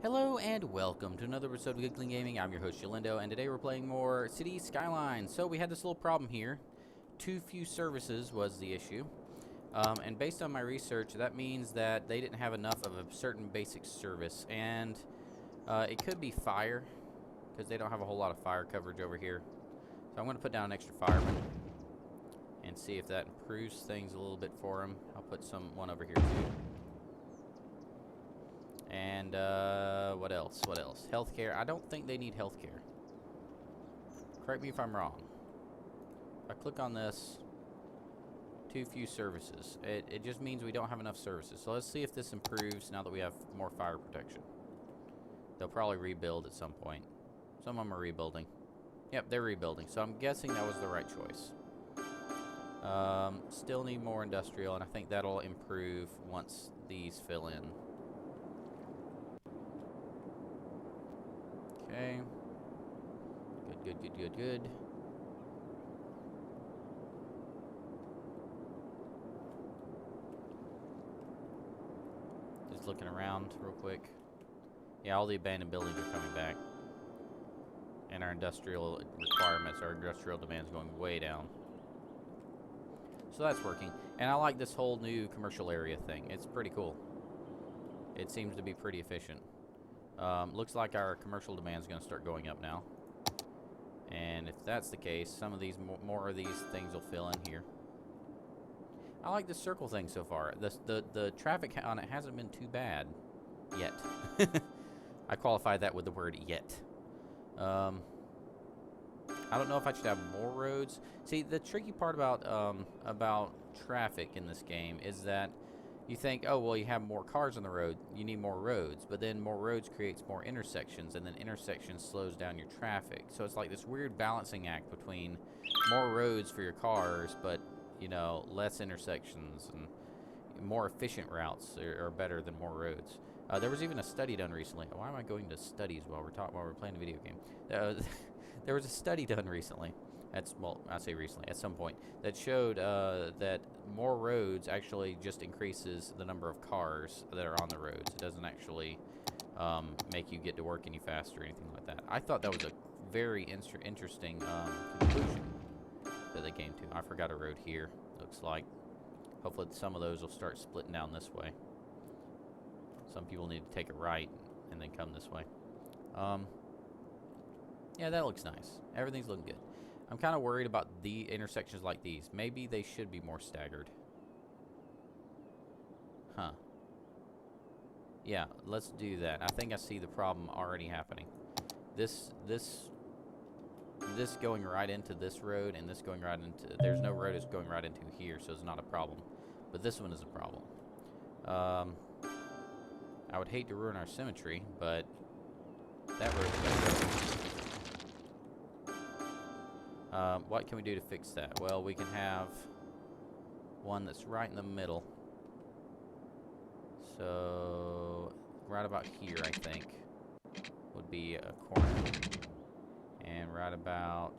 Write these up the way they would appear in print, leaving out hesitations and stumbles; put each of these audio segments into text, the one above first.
Hello and welcome to another episode of Giggling Gaming. I'm your host Yolindo, and today we're playing more Cities Skylines. So we had this little problem here. Too few services was the issue. And based on my research, that means that they didn't have enough of a certain basic service. And it could be fire, because they don't have a whole lot of fire coverage over here. So I'm going to put down an extra fireman and see if that improves things a little bit for them. I'll put one over here too. And, what else? What else? Healthcare. I don't think they need healthcare. Correct me if I'm wrong. If I click on this, too few services. It just means we don't have enough services. So let's see if this improves now that we have more fire protection. They'll probably rebuild at some point. Some of them are rebuilding. Yep, they're rebuilding. So I'm guessing that was the right choice. Still need more industrial, and I think that'll improve once these fill in. Okay. Good. Just looking around real quick. Yeah, all the abandoned buildings are coming back. And our industrial requirements, our industrial demands going way down. So that's working. And I like this whole new commercial area thing. It's pretty cool. It seems to be pretty efficient. Looks like our commercial demand is going to start going up now. And if that's the case, some of these more of these things will fill in here. I like this circle thing so far. The traffic on it hasn't been too bad yet. I qualify that with the word yet. I don't know if I should have more roads. See, the tricky part about traffic in this game is that you think, oh, well, you have more cars on the road, you need more roads. But then more roads creates more intersections, and then intersections slows down your traffic. So it's like this weird balancing act between more roads for your cars, but, you know, less intersections, and more efficient routes are better than more roads. There was even a study done recently. Why am I going to studies while we're playing a video game? There was a study done recently. Well, I say recently, at some point, that showed that more roads actually just increases the number of cars that are on the roads. It doesn't actually make you get to work any faster or anything like that. I thought that was a very interesting conclusion that they came to. I forgot a road here, looks like. Hopefully some of those will start splitting down this way. Some people need to take a right and then come this way. Yeah, that looks nice. Everything's looking good. I'm kind of worried about the intersections like these. Maybe they should be more staggered. Huh. Yeah, let's do that. I think I see the problem already happening. This going right into this road, and this going right into... There's no road it's going right into here, so it's not a problem. But this one is a problem. I would hate to ruin our symmetry, but that road is going to go. What can we do to fix that? Well, we can have one that's right in the middle. So, right about here, I think, would be a corner. And right about...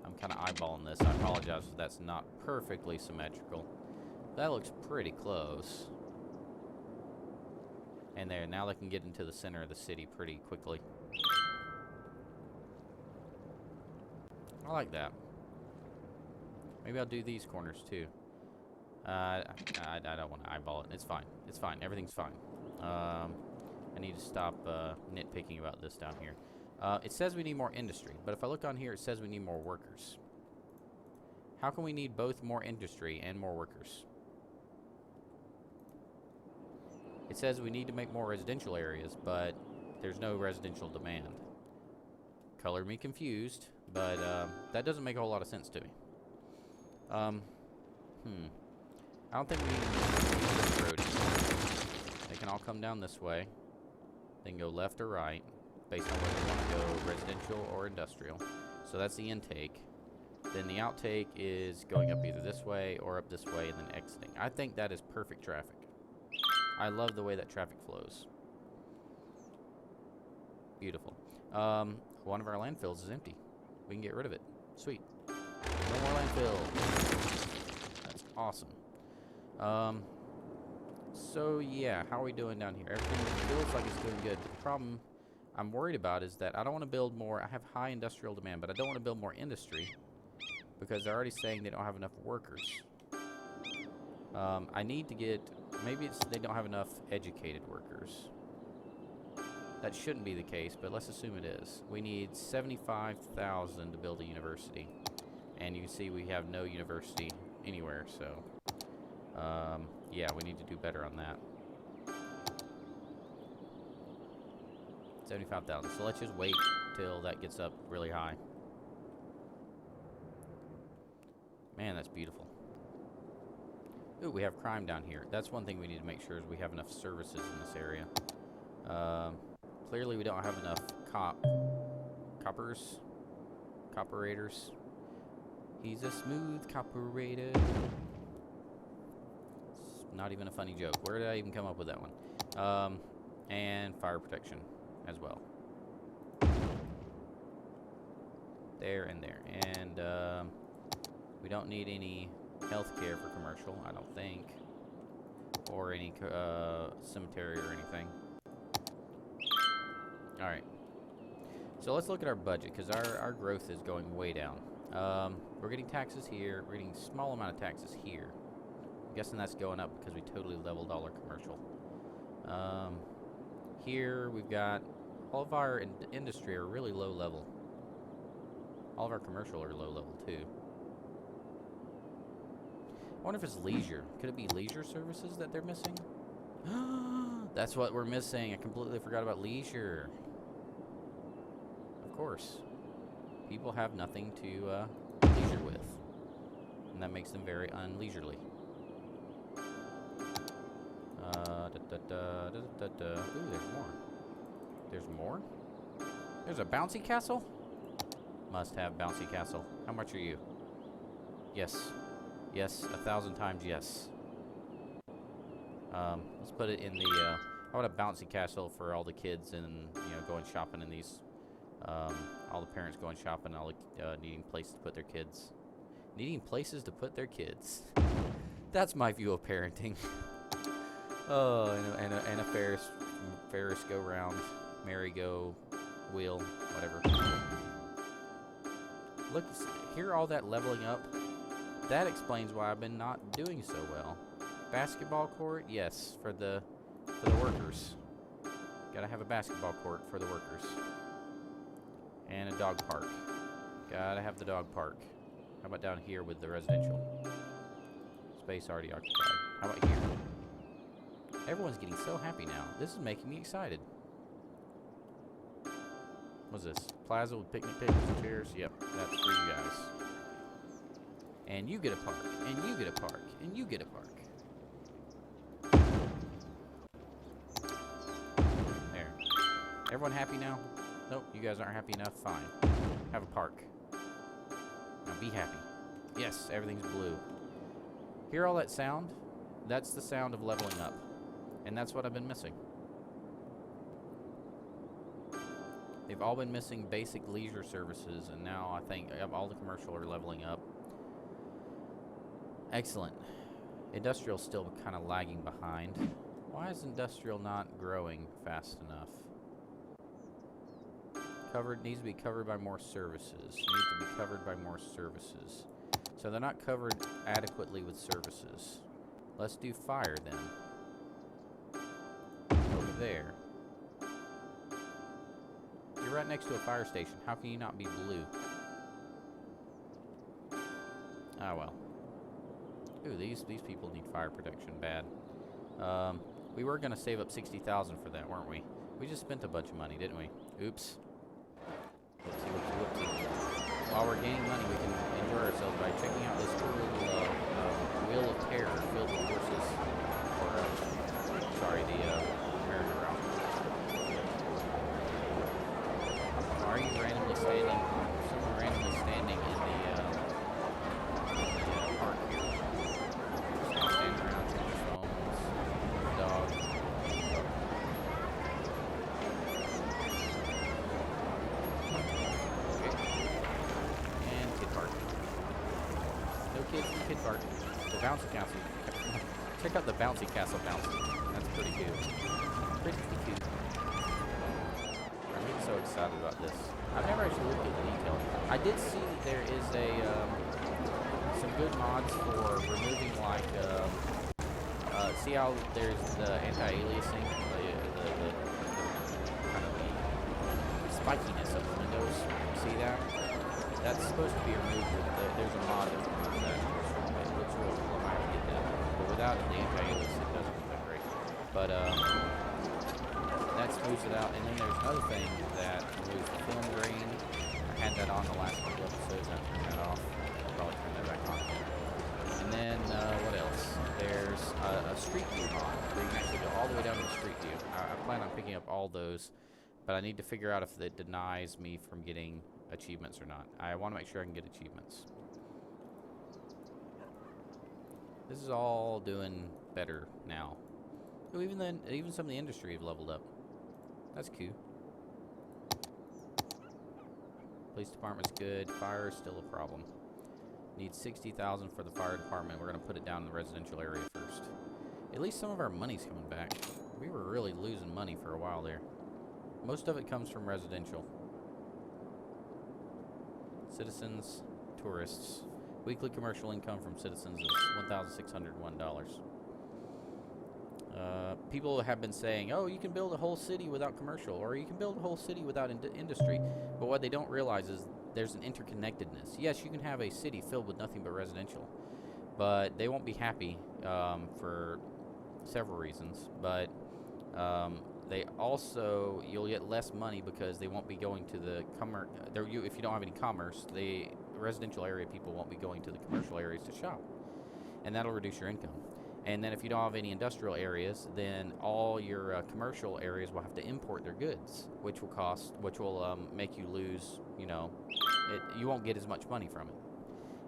I'm kind of eyeballing this. I apologize if that's not perfectly symmetrical. That looks pretty close. And there, now they can get into the center of the city pretty quickly. I like that. Maybe I'll do these corners too. I don't want to eyeball it. It's fine. It's fine. Everything's fine. I need to stop nitpicking about this down here. It says we need more industry, but if I look on here, it says we need more workers. How can we need both more industry and more workers? It says we need to make more residential areas, but there's no residential demand. Color me confused, but that doesn't make a whole lot of sense to me. I don't think we need this road. They can all come down this way. They can go left or right, based on whether they want to go residential or industrial. So that's the intake. Then the outtake is going up either this way or up this way and then exiting. I think that is perfect traffic. I love the way that traffic flows. Beautiful. One of our landfills is empty. We can get rid of it. Sweet. No more landfill. That's awesome. So yeah, how are we doing down here? Everything feels like it's doing good. The problem I'm worried about is that I don't want to build more. I have high industrial demand, but I don't want to build more industry because they're already saying they don't have enough workers. I need to get, maybe it's they don't have enough educated workers. That shouldn't be the case, but let's assume it is. We need 75,000 to build a university. And you can see we have no university anywhere, so yeah, we need to do better on that. 75,000. So let's just wait till that gets up really high. Man, that's beautiful. Ooh, we have crime down here. That's one thing we need to make sure is we have enough services in this area. Clearly we don't have enough copperators. He's a smooth copperator. It's not even a funny joke. Where did I even come up with that one? And fire protection as well. There and there. And we don't need any healthcare for commercial, I don't think. Or any cemetery or anything. Alright. So let's look at our budget, because our growth is going way down. We're getting taxes here. We're getting a small amount of taxes here. I'm guessing that's going up because we totally leveled all our commercial. Here we've got all of our industry are really low level. All of our commercial are low level too. I wonder if it's leisure. Could it be leisure services that they're missing? That's what we're missing. I completely forgot about leisure. Of course. People have nothing to leisure with. And that makes them very unleisurely. Ooh, there's more. There's more? There's a bouncy castle? Must have bouncy castle. How much are you? Yes. Yes, 1,000 times yes. Let's put it in the, how about a bouncy castle for all the kids and, you know, going shopping in these, all the parents going shopping, all the, needing places to put their kids. Needing places to put their kids. That's my view of parenting. Oh, and a Ferris go round, merry-go wheel, whatever. Look, hear all that leveling up? That explains why I've been not doing so well. Basketball court, yes, for the workers. Gotta have a basketball court for the workers. And a dog park. Gotta have the dog park. How about down here with the residential? Space already occupied. How about here? Everyone's getting so happy now. This is making me excited. What's this? Plaza with picnic tables and chairs? Yep, that's for you guys. And you get a park. And you get a park. And you get a park. There. Everyone happy now? Nope, you guys aren't happy enough? Fine. Have a park. Now be happy. Yes, everything's blue. Hear all that sound? That's the sound of leveling up. And that's what I've been missing. They've all been missing basic leisure services, and now I think all the commercial are leveling up. Excellent. Industrial's still kind of lagging behind. Why is industrial not growing fast enough? Needs to be covered by more services. Needs to be covered by more services. So they're not covered adequately with services. Let's do fire then. Over there. You're right next to a fire station. How can you not be blue? Ah, well. Ooh, these people need fire protection bad. We were going to save up 60,000 for that, weren't we? We just spent a bunch of money, didn't we? Oops. Whoopsie, whoopsie, whoopsie. While we're gaining money, we can enjoy ourselves by checking out this cool little wheel of terror filled with horses. Or, sorry, the merry-go-round. Why are you randomly standing? Someone randomly standing in the park here. Just standing around checking his phones. Dog. No kids in the kid park. The bouncy castle. Check out the bouncy castle bouncy. pretty cool. Pretty cool. I'm getting so excited about this. I've never actually looked at the detail. I did see that there is a some good mods for removing like see how there's the anti-aliasing, the kind of the spikiness of the windows. See that? That's supposed to be removed. There's a mod that removes that. It looks real cool. I might have to get that. But without the anti-alias, it doesn't look that great. But that smooths it out. And then there's another thing that removes the film grain. I had that on the last couple episodes. I turned that off. I'll probably turn that back on. And then what else? There's a street view mod where you can actually go all the way down to the street view. I plan on picking up all those, but I need to figure out if it denies me from getting achievements or not. I want to make sure I can get achievements. This is all doing better now. Oh, even some of the industry have leveled up. That's cool. Police department's good. Fire is still a problem. Need 60,000 for the fire department. We're gonna put it down in the residential area first. At least some of our money's coming back. We were really losing money for a while there. Most of it comes from residential. Citizens, tourists. Weekly commercial income from citizens is $1,601. People have been saying, oh, you can build a whole city without commercial, or you can build a whole city without industry. But what they don't realize is there's an interconnectedness. Yes, you can have a city filled with nothing but residential, but they won't be happy for several reasons. But they also, you'll get less money because they won't be going to the commerce. If you don't have any commerce, the residential area people won't be going to the commercial areas to shop, and that'll reduce your income. And then if you don't have any industrial areas, then all your commercial areas will have to import their goods, which will make you lose. You know, you won't get as much money from it.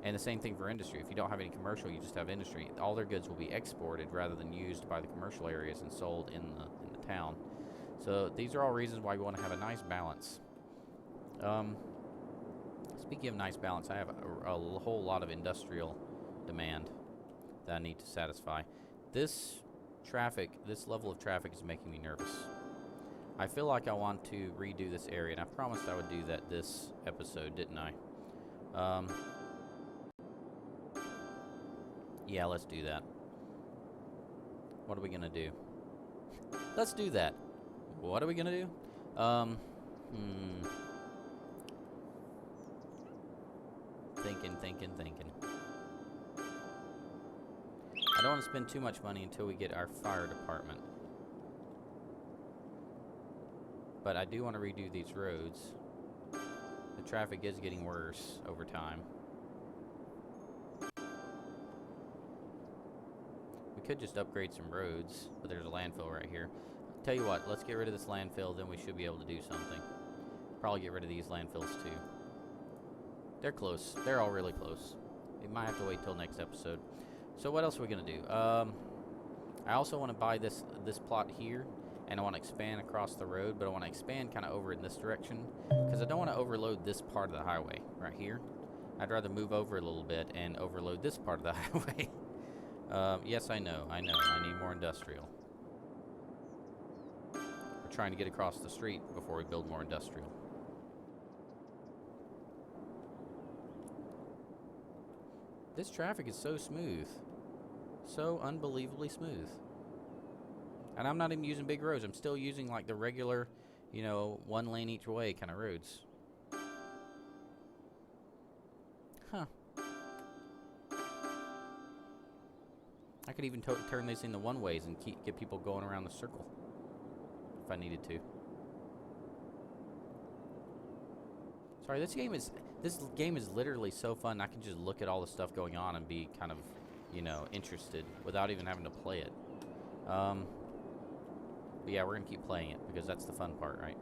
And the same thing for industry. If you don't have any commercial, you just have industry. All their goods will be exported rather than used by the commercial areas and sold in the town. So these are all reasons why we want to have a nice balance. Speaking of nice balance, I have a whole lot of industrial demand that I need to satisfy. This level of traffic is making me nervous. I feel like I want to redo this area, and I promised I would do that this episode, didn't I? Yeah, let's do that. What are we gonna do? Let's do that. What are we gonna do? Thinking. I don't want to spend too much money until we get our fire department. But I do want to redo these roads. The traffic is getting worse over time. We could just upgrade some roads, but there's a landfill right here. Tell you what, let's get rid of this landfill, then we should be able to do something. Probably get rid of these landfills too. They're close. They're all really close. We might have to wait till next episode. So what else are we gonna do? I also want to buy this plot here, and I want to expand across the road, but I want to expand kind of over in this direction because I don't want to overload this part of the highway right here. I'd rather move over a little bit and overload this part of the highway. Yes, I know. I need more industrial. We're trying to get across the street before we build more industrial. This traffic is so smooth. So unbelievably smooth. And I'm not even using big roads. I'm still using like the regular, you know, one lane each way kind of roads. Huh. I could even turn these into one-ways and get people going around the circle if I needed to. Sorry, this game is literally so fun. I can just look at all the stuff going on and be kind of, you know, interested without even having to play it. But yeah, we're gonna keep playing it because that's the fun part, right?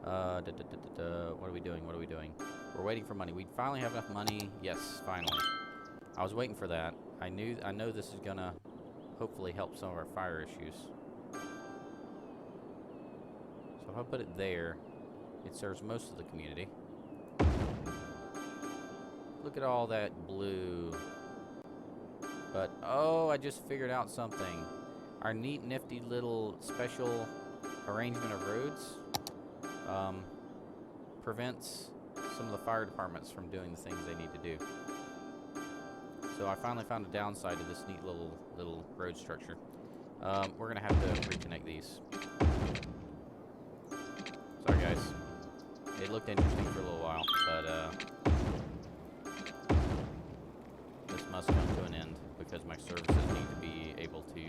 What are we doing? We're waiting for money. We finally have enough money. Yes, finally. I was waiting for that. I know this is gonna hopefully help some of our fire issues. So if I put it there, it serves most of the community. Look at all that blue. But, oh, I just figured out something. our neat, nifty little special arrangement of roads prevents some of the fire departments from doing the things they need to do. So I finally found a downside to this neat little road structure. We're gonna have to reconnect these. Sorry guys. It looked interesting for a little while, but this must come to an end because my services need to be able to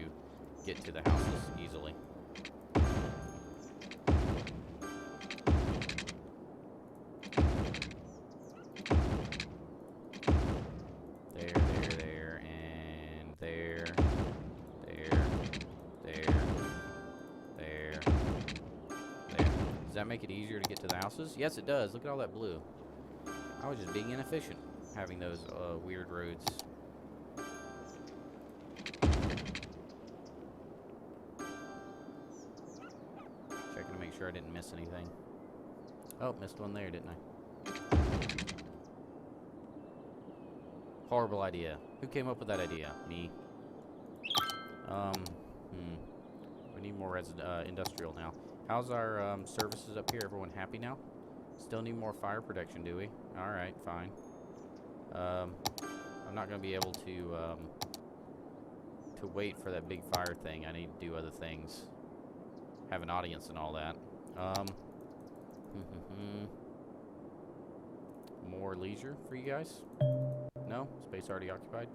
get to the houses easily. There, and there. Does that make it easier to get to the houses? Yes, it does. Look at all that blue. I was just being inefficient having those weird roads. Checking to make sure I didn't miss anything. Oh, missed one there, didn't I? Horrible idea. Who came up with that idea? Me. We need more industrial now. How's our services up here? Everyone happy now? Still need more fire protection, do we? Alright, fine. I'm not going to be able to wait for that big fire thing. I need to do other things. Have an audience and all that. More leisure for you guys? No? Space already occupied?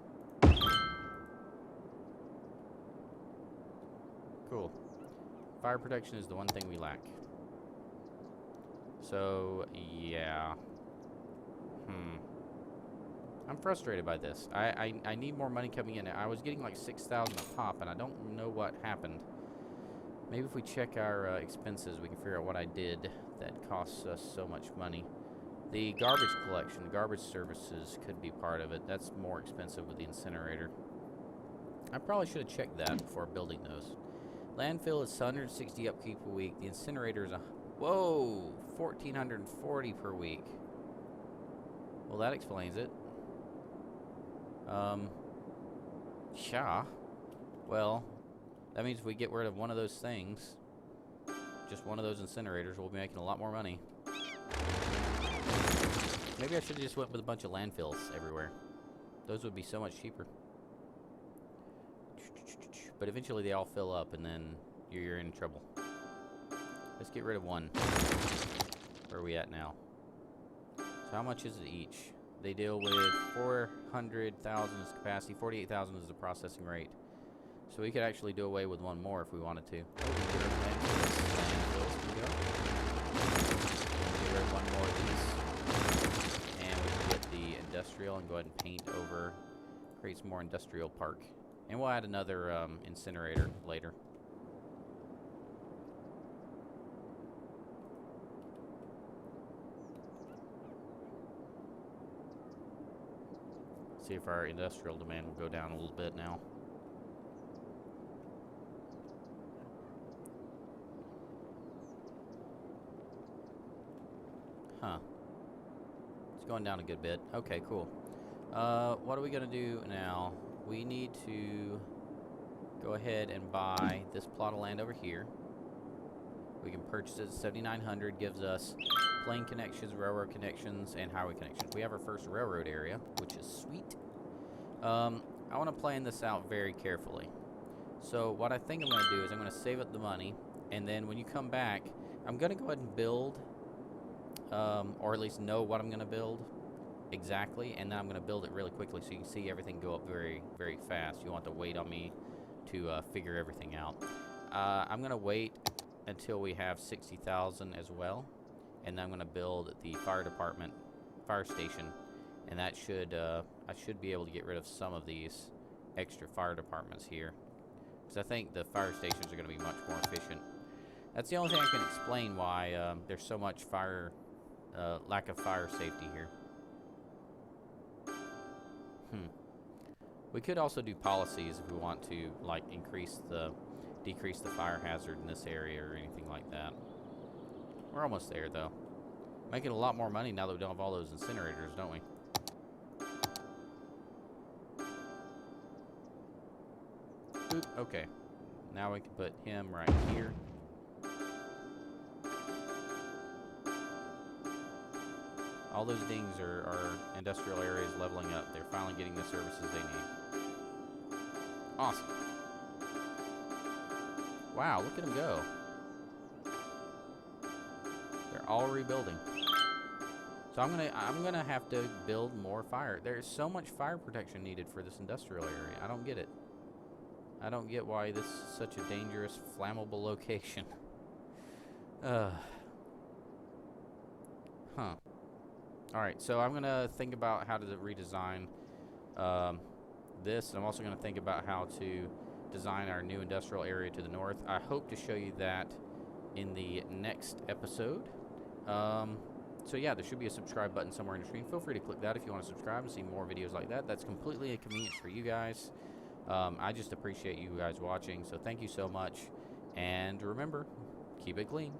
Cool. Fire protection is the one thing we lack. So, yeah. I'm frustrated by this. I need more money coming in. I was getting like 6,000 a pop, and I don't know what happened. Maybe if we check our expenses, we can figure out what I did that costs us so much money. The garbage collection, the garbage services could be part of it. That's more expensive with the incinerator. I probably should have checked that before building those. Landfill is 160 upkeep a week. The incinerator is whoa, 1,440 per week. Well, that explains it. Yeah. Well, that means if we get rid of one of those things, just one of those incinerators, we'll be making a lot more money. Maybe I should have just went with a bunch of landfills everywhere. Those would be so much cheaper. But eventually they all fill up, and then you're in trouble. Let's get rid of one. Where are we at now? So how much is it each? They deal with 400,000 is capacity, 48,000 is the processing rate. So we could actually do away with one more if we wanted to. Oh, we can get rid of landfills. Can we go? Get rid of one more of these. And we can get the industrial and go ahead and paint over. Create some more industrial park. And we'll add another incinerator later. See if our industrial demand will go down a little bit now. Huh. It's going down a good bit. Okay, cool. What are we going to do now? We need to go ahead and buy this plot of land over here. We can purchase it at 7,900. Gives us plane connections, railroad connections, and highway connections. We have our first railroad area, which is sweet. I want to plan this out very carefully. So what I think I'm going to do is I'm going to save up the money, and then when you come back, I'm going to go ahead and build, or at least know what I'm going to build exactly, and then I'm going to build it really quickly so you can see everything go up very, very fast. You want to wait on me to figure everything out. I'm going to wait until we have 60,000 as well, and then I'm going to build the fire department, fire station, and that should, I should be able to get rid of some of these extra fire departments here, because I think the fire stations are going to be much more efficient. That's the only thing I can explain why there's so much fire, lack of fire safety here. We could also do policies if we want to, like, decrease the fire hazard in this area or anything like that. We're almost there, though. Making a lot more money now that we don't have all those incinerators, don't we? Oop, okay. Now we can put him right here. All those dings are industrial areas leveling up. They're finally getting the services they need. Awesome. Wow, look at them go. They're all rebuilding. So I'm gonna have to build more fire. There's so much fire protection needed for this industrial area. I don't get it. I don't get why this is such a dangerous, flammable location. Huh. Alright, so I'm gonna think about how to redesign this, and I'm also gonna think about how to design our new industrial area to the north. I hope to show you that in the next episode. So yeah, there should be a subscribe button somewhere in the screen. Feel free to click that if you want to subscribe and see more videos like that. That's completely a convenience for you guys. I just appreciate you guys watching, so thank you so much. And remember, keep it clean.